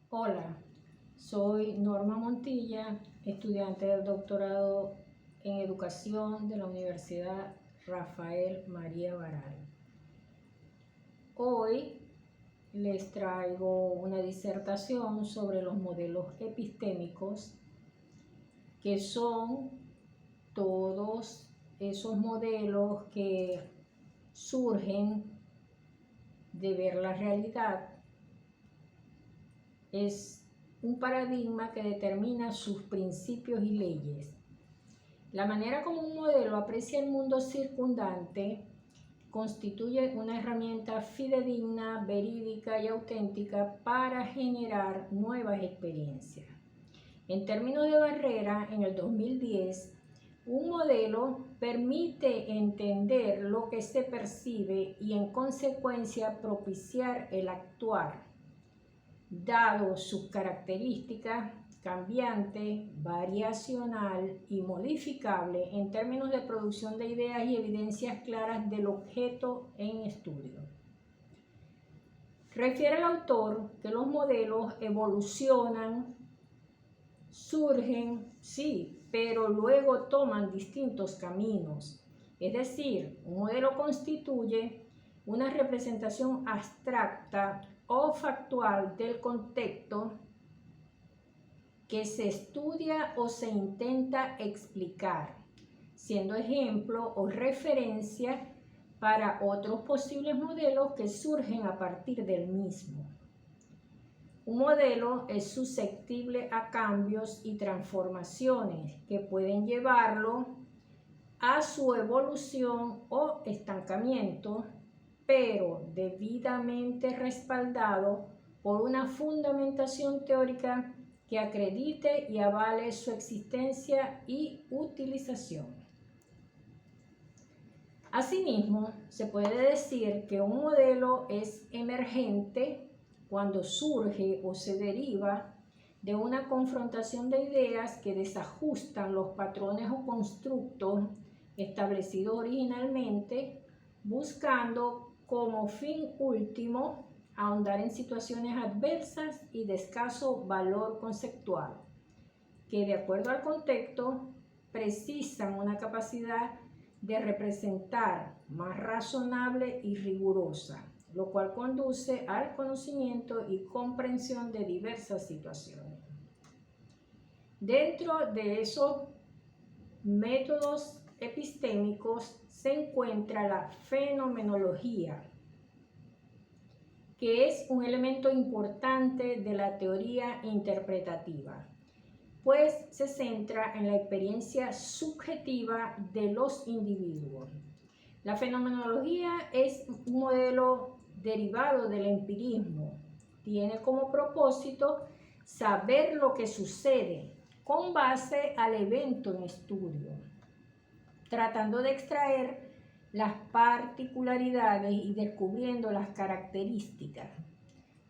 Hola, soy Norma Montilla, estudiante del doctorado en Educación de la Universidad Rafael María Baral. Hoy les traigo una disertación sobre los modelos epistémicos, que son todos esos modelos que surgen de ver la realidad. Es un paradigma que determina sus principios y leyes. La manera como un modelo aprecia el mundo circundante constituye una herramienta fidedigna, verídica y auténtica para generar nuevas experiencias. En términos de barrera, en el 2010, un modelo permite entender lo que se percibe y en consecuencia propiciar el actuar, dado sus características cambiante, variacional y modificable en términos de producción de ideas y evidencias claras del objeto en estudio. Refiere el autor que los modelos evolucionan, surgen, sí, pero luego toman distintos caminos. Es decir, un modelo constituye una representación abstracta o factual del contexto que se estudia o se intenta explicar, siendo ejemplo o referencia para otros posibles modelos que surgen a partir del mismo. Un modelo es susceptible a cambios y transformaciones que pueden llevarlo a su evolución o estancamiento, pero debidamente respaldado por una fundamentación teórica que acredite y avale su existencia y utilización. Asimismo, se puede decir que un modelo es emergente cuando surge o se deriva de una confrontación de ideas que desajustan los patrones o constructos establecidos originalmente, buscando como fin último ahondar en situaciones adversas y de escaso valor conceptual, que de acuerdo al contexto precisan una capacidad de representar más razonable y rigurosa, lo cual conduce al conocimiento y comprensión de diversas situaciones. Dentro de esos métodos epistémicos se encuentra la fenomenología, que es un elemento importante de la teoría interpretativa, pues se centra en la experiencia subjetiva de los individuos. La fenomenología es un modelo derivado del empirismo. Tiene como propósito saber lo que sucede con base al evento en estudio, tratando de extraer las particularidades y descubriendo las características.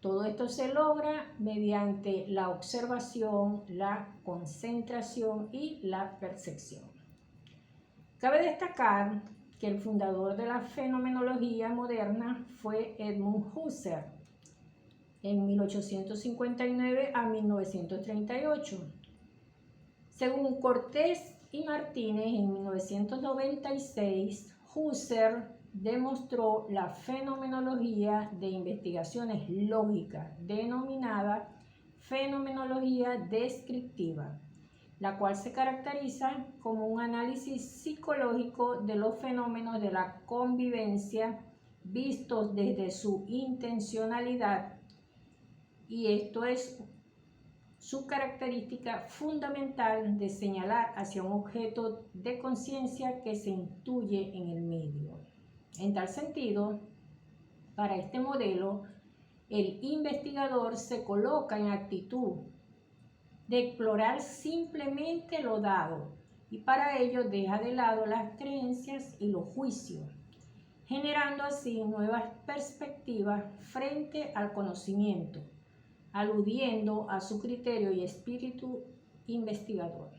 Todo esto se logra mediante la observación, la concentración y la percepción. Cabe destacar que el fundador de la fenomenología moderna fue Edmund Husserl en 1859 a 1938. Según Cortés y Martínez, en 1996, Husserl demostró la fenomenología de investigaciones lógicas, denominada fenomenología descriptiva, la cual se caracteriza como un análisis psicológico de los fenómenos de la convivencia vistos desde su intencionalidad, y esto es su característica fundamental de señalar hacia un objeto de conciencia que se intuye en el medio. En tal sentido, para este modelo, el investigador se coloca en actitud de explorar simplemente lo dado y para ello deja de lado las creencias y los juicios, generando así nuevas perspectivas frente al conocimiento, aludiendo a su criterio y espíritu investigador.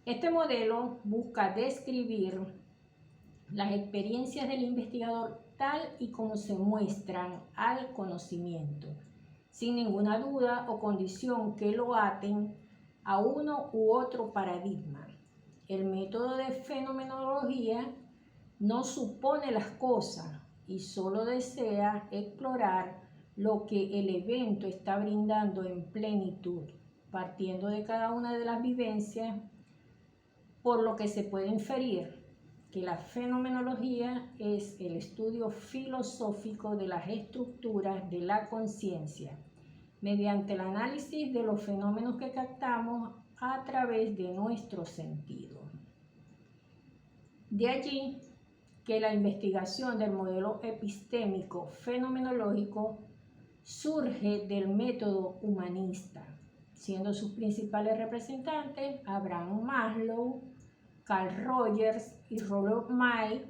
Este modelo busca describir las experiencias del investigador tal y como se muestran al conocimiento, sin ninguna duda o condición que lo aten a uno u otro paradigma. El método de fenomenología no supone las cosas y solo desea explorar lo que el evento está brindando en plenitud, partiendo de cada una de las vivencias, por lo que se puede inferir que la fenomenología es el estudio filosófico de las estructuras de la conciencia, mediante el análisis de los fenómenos que captamos a través de nuestros sentidos. De allí que la investigación del modelo epistémico fenomenológico surge del método humanista, siendo sus principales representantes Abraham Maslow, Carl Rogers y Rollo May.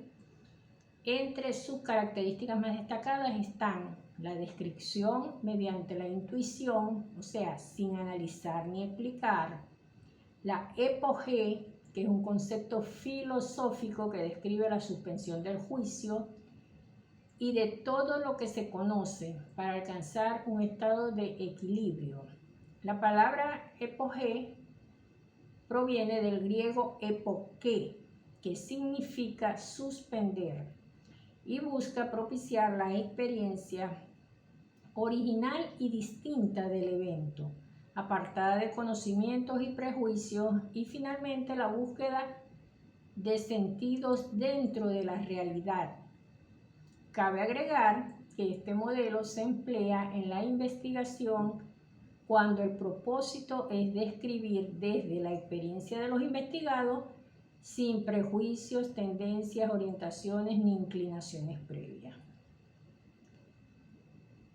Entre sus características más destacadas están la descripción mediante la intuición, o sea, sin analizar ni explicar, la epogé, que es un concepto filosófico que describe la suspensión del juicio y de todo lo que se conoce para alcanzar un estado de equilibrio. La palabra epogé proviene del griego epoké, que significa suspender, y busca propiciar la experiencia original y distinta del evento, apartada de conocimientos y prejuicios, y finalmente la búsqueda de sentidos dentro de la realidad. Cabe agregar que este modelo se emplea en la investigación cuando el propósito es describir desde la experiencia de los investigados sin prejuicios, tendencias, orientaciones ni inclinaciones previas.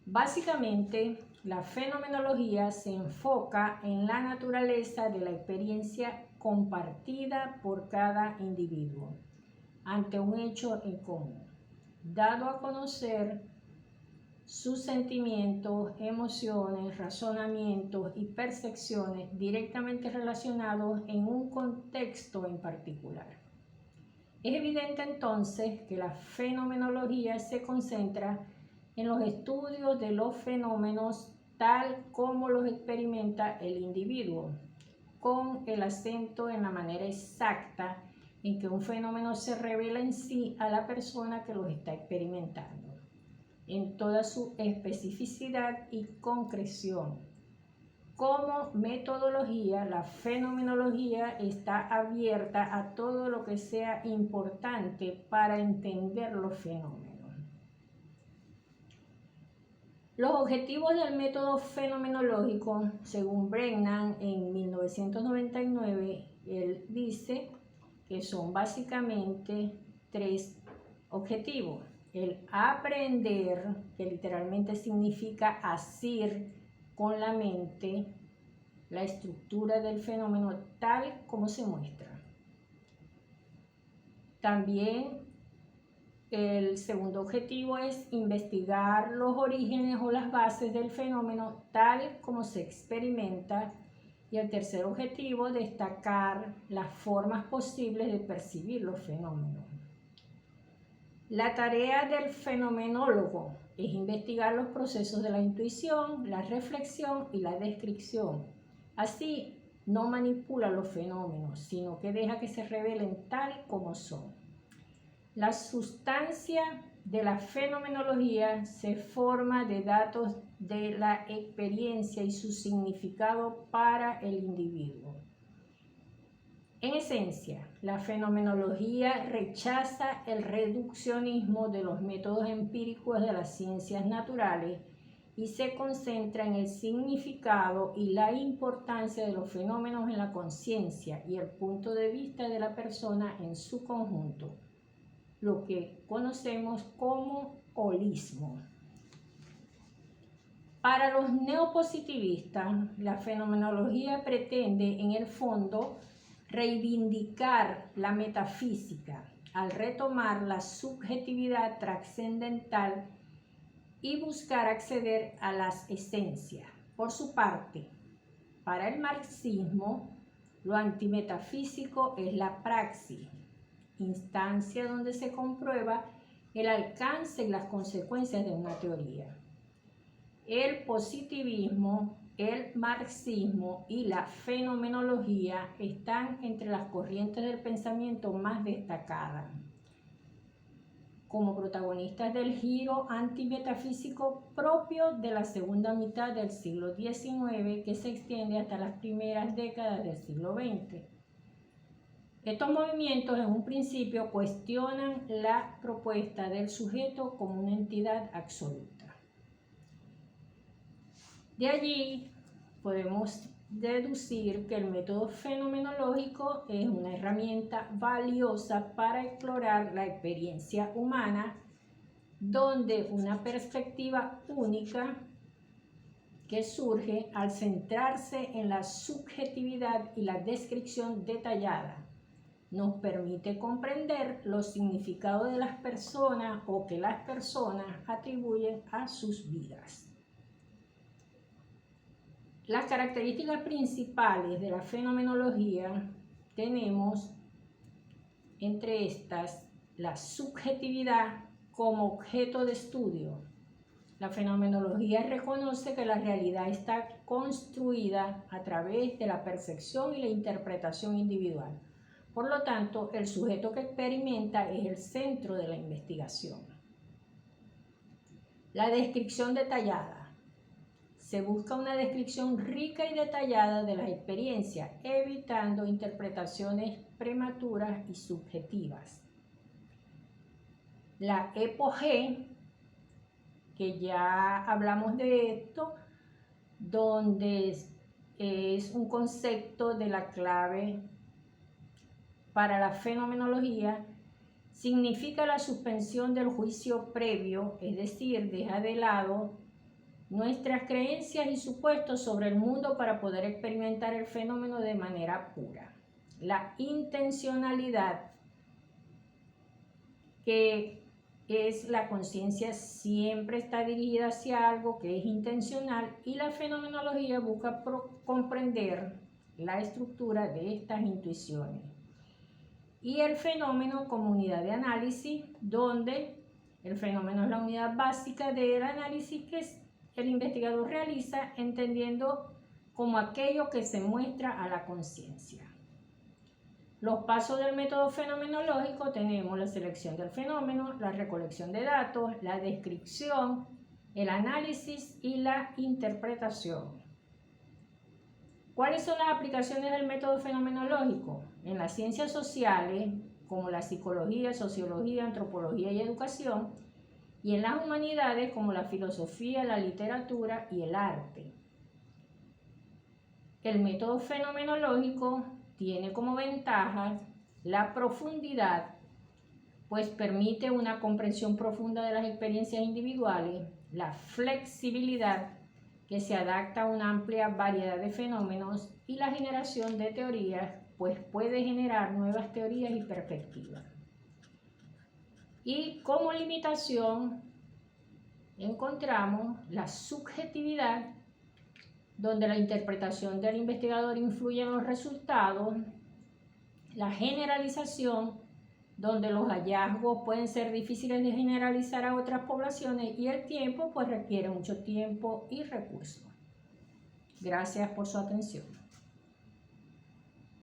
Básicamente, la fenomenología se enfoca en la naturaleza de la experiencia compartida por cada individuo ante un hecho en común, dado a conocer sus sentimientos, emociones, razonamientos y percepciones directamente relacionados en un contexto en particular. Es evidente entonces que la fenomenología se concentra en los estudios de los fenómenos tal como los experimenta el individuo, con el acento en la manera exacta en que un fenómeno se revela en sí a la persona que los está experimentando, en toda su especificidad y concreción. Como metodología, la fenomenología está abierta a todo lo que sea importante para entender los fenómenos. Los objetivos del método fenomenológico, según Brennan en 1999, él dice que son básicamente 3 objetivos. El aprender, que literalmente significa asir con la mente la estructura del fenómeno tal como se muestra. También el segundo objetivo es investigar los orígenes o las bases del fenómeno tal como se experimenta. Y el tercer objetivo, destacar las formas posibles de percibir los fenómenos. La tarea del fenomenólogo es investigar los procesos de la intuición, la reflexión y la descripción. Así, no manipula los fenómenos, sino que deja que se revelen tal como son. La sustancia de la fenomenología se forma de datos de la experiencia y su significado para el individuo. En esencia, la fenomenología rechaza el reduccionismo de los métodos empíricos de las ciencias naturales y se concentra en el significado y la importancia de los fenómenos en la conciencia y el punto de vista de la persona en su conjunto, lo que conocemos como holismo. Para los neopositivistas, la fenomenología pretende, en el fondo, reivindicar la metafísica al retomar la subjetividad trascendental y buscar acceder a las esencias. Por su parte, para el marxismo, lo antimetafísico es la praxis, instancia donde se comprueba el alcance y las consecuencias de una teoría. el positivismo, el marxismo y la fenomenología están entre las corrientes del pensamiento más destacadas, como protagonistas del giro antimetafísico propio de la segunda mitad del siglo XIX, que se extiende hasta las primeras décadas del siglo XX. Estos movimientos en un principio cuestionan la propuesta del sujeto como una entidad absoluta. De allí podemos deducir que el método fenomenológico es una herramienta valiosa para explorar la experiencia humana, donde una perspectiva única que surge al centrarse en la subjetividad y la descripción detallada nos permite comprender los significados de las personas o que las personas atribuyen a sus vidas. Las características principales de la fenomenología tenemos entre estas la subjetividad como objeto de estudio. La fenomenología reconoce que la realidad está construida a través de la percepción y la interpretación individual. Por lo tanto, el sujeto que experimenta es el centro de la investigación. La descripción detallada. Se busca una descripción rica y detallada de las experiencias, evitando interpretaciones prematuras y subjetivas. La epogé, que ya hablamos de esto, donde es un concepto de la clave para la fenomenología, significa la suspensión del juicio previo, es decir, deja de lado nuestras creencias y supuestos sobre el mundo para poder experimentar el fenómeno de manera pura. La intencionalidad, que es la conciencia, siempre está dirigida hacia algo que es intencional, y la fenomenología busca comprender la estructura de estas intuiciones. Y el fenómeno como unidad de análisis, donde el fenómeno es la unidad básica del análisis que el investigador realiza, entendiendo como aquello que se muestra a la conciencia. Los pasos del método fenomenológico tenemos la selección del fenómeno, la recolección de datos, la descripción, el análisis y la interpretación. ¿Cuáles son las aplicaciones del método fenomenológico? En las ciencias sociales, como la psicología, sociología, antropología y educación, y en las humanidades, como la filosofía, la literatura y el arte. El método fenomenológico tiene como ventaja la profundidad, pues permite una comprensión profunda de las experiencias individuales, la flexibilidad, que se adapta a una amplia variedad de fenómenos, y la generación de teorías, pues puede generar nuevas teorías y perspectivas. Y como limitación encontramos la subjetividad, donde la interpretación del investigador influye en los resultados, la generalización, donde los hallazgos pueden ser difíciles de generalizar a otras poblaciones, y el tiempo pues requiere mucho tiempo y recursos. Gracias por su atención.